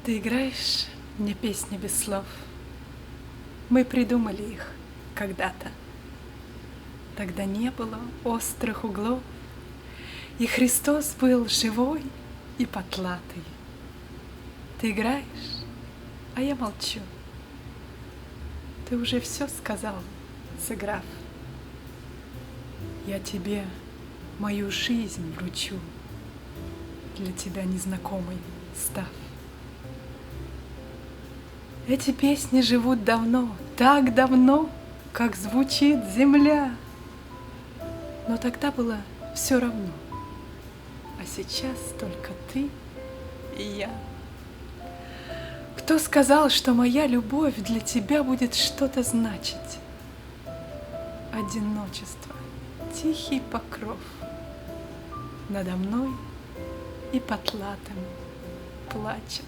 Ты играешь мне песни без слов. Мы придумали их когда-то. Тогда не было острых углов, и Христос был живой и потлатый. Ты играешь, а я молчу. Ты уже все сказал, сыграв. Я тебе мою жизнь вручу, для тебя незнакомой став. Эти песни живут давно, так давно, как звучит земля. Но тогда было все равно, а сейчас только ты и я. Кто сказал, что моя любовь для тебя будет что-то значить? Одиночество, тихий покров надо мной и потлатым плачет.